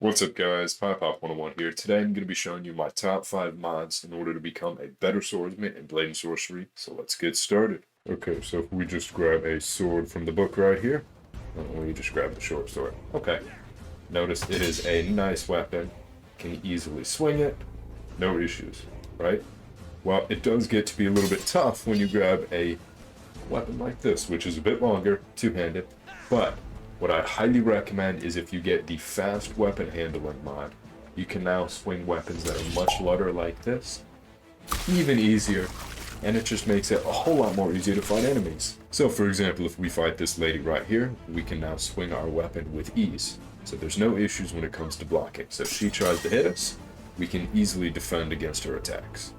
What's up guys, PiePop101 here. Today I'm going to be showing you my top 5 mods in order to become a better swordsman in Blade and Sorcery, so let's get started. Okay, so if we just grab a sword from the book right here, we just grab the short sword. Okay, notice it is a nice weapon, can easily swing it, no issues, right? Well, it does get to be a little bit tough when you grab a weapon like this, which is a bit longer, two-handed, but what I highly recommend is if you get the fast weapon handling mod, you can now swing weapons that are much lighter like this, even easier, and it just makes it a whole lot more easier to fight enemies. So for example, if we fight this lady right here, we can now swing our weapon with ease. So there's no issues when it comes to blocking. So if she tries to hit us, we can easily defend against her attacks.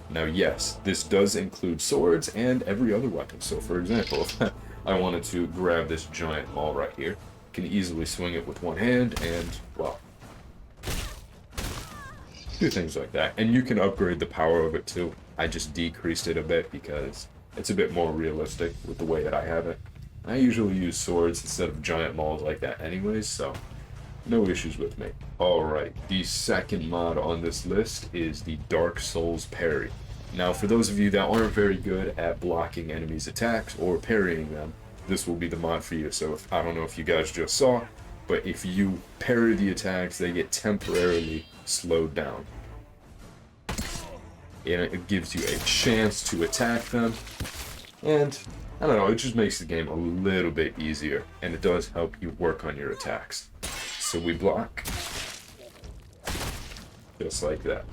Now yes, this does include swords and every other weapon. So for example, if I wanted to grab this giant maul right here, can easily swing it with one hand and, well, do things like that. And you can upgrade the power of it too. I just decreased it a bit because it's a bit more realistic with the way that I have it. I usually use swords instead of giant mauls like that anyways, so no issues with me. Alright, the second mod on this list is the Dark Souls Parry. Now, for those of you that aren't very good at blocking enemies' attacks or parrying them, this will be the mod for you. So I don't know if you guys just saw, but if you parry the attacks, they get temporarily slowed down. And it gives you a chance to attack them. And, I don't know, it just makes the game a little bit easier. And it does help you work on your attacks. So we block. Just like that.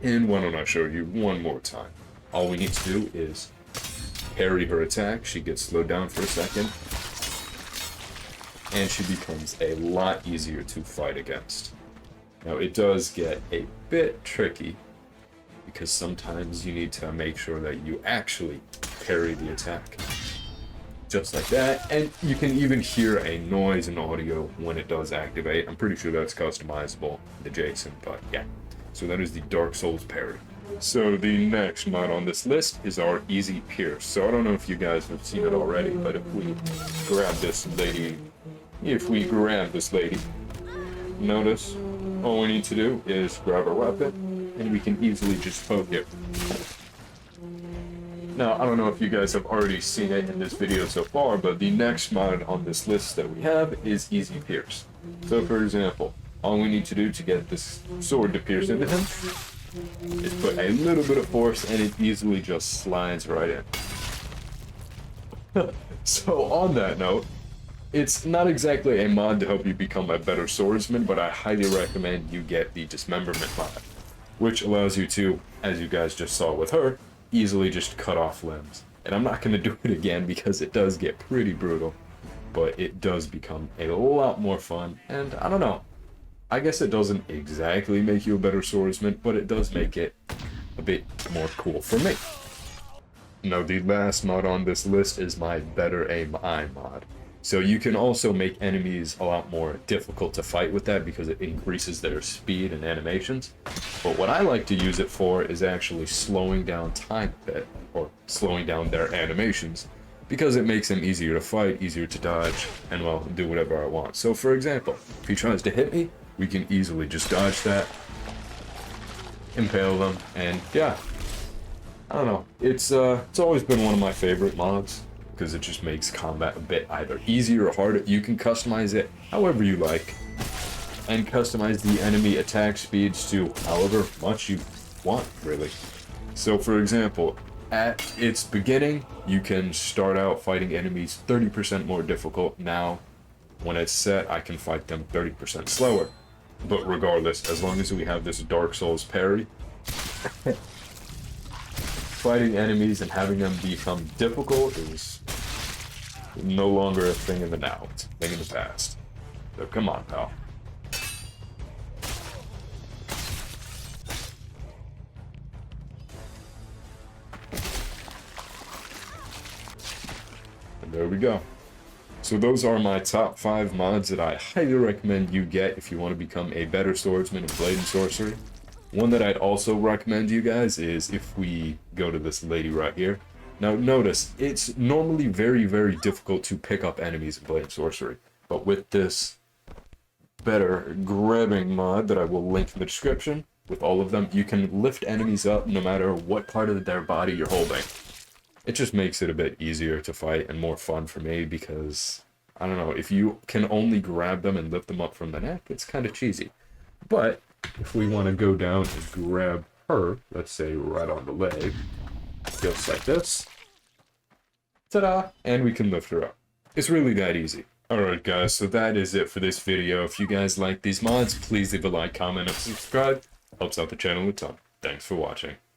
And why don't I show you one more time? All we need to do is parry her attack. She gets slowed down for a second. And she becomes a lot easier to fight against. Now it does get a bit tricky because sometimes you need to make sure that you actually parry the attack. Just like that. And you can even hear a noise and audio when it does activate. I'm pretty sure that's customizable, adjacent, but yeah. So that is the Dark Souls Parry. So the next mod on this list is our Easy Pierce. So I don't know if you guys have seen it already, but if we grab this lady, notice all we need to do is grab our weapon and we can easily just poke it. Now, I don't know if you guys have already seen it in this video so far, but the next mod on this list that we have is Easy Pierce. So for example, all we need to do to get this sword to pierce into him is put a little bit of force and it easily just slides right in. So on that note, it's not exactly a mod to help you become a better swordsman, but I highly recommend you get the Dismemberment mod, which allows you to, as you guys just saw with her, easily just cut off limbs. And I'm not going to do it again because it does get pretty brutal, but it does become a lot more fun, and I don't know. I guess it doesn't exactly make you a better swordsman, but it does make it a bit more cool for me. Now, the last mod on this list is my Better Aim Eye mod. So you can also make enemies a lot more difficult to fight with that because it increases their speed and animations. But what I like to use it for is actually slowing down time a bit, or slowing down their animations, because it makes them easier to fight, easier to dodge, and well, do whatever I want. So for example, if he tries to hit me, we can easily just dodge that, impale them, and yeah, I don't know. It's always been one of my favorite mods because it just makes combat a bit either easier or harder. You can customize it however you like, and customize the enemy attack speeds to however much you want, really. So for example, at its beginning, you can start out fighting enemies 30% more difficult. Now, when it's set, I can fight them 30% slower. But regardless, as long as we have this Dark Souls Parry, fighting enemies and having them become difficult is no longer a thing in the now. It's a thing in the past. So come on, pal. And there we go. So those are my top 5 mods that I highly recommend you get if you want to become a better swordsman in Blade and Sorcery. One that I'd also recommend you guys is if we go to this lady right here. Now notice, it's normally very, very difficult to pick up enemies in Blade and Sorcery, but with this better grabbing mod that I will link in the description. With all of them, you can lift enemies up no matter what part of their body you're holding. It just makes it a bit easier to fight and more fun for me because, I don't know, if you can only grab them and lift them up from the neck, it's kind of cheesy. But if we want to go down and grab her, let's say right on the leg, just like this, ta-da, and we can lift her up. It's really that easy. Alright guys, so that is it for this video. If you guys like these mods, please leave a like, comment, and subscribe. Helps out the channel a ton. Thanks for watching.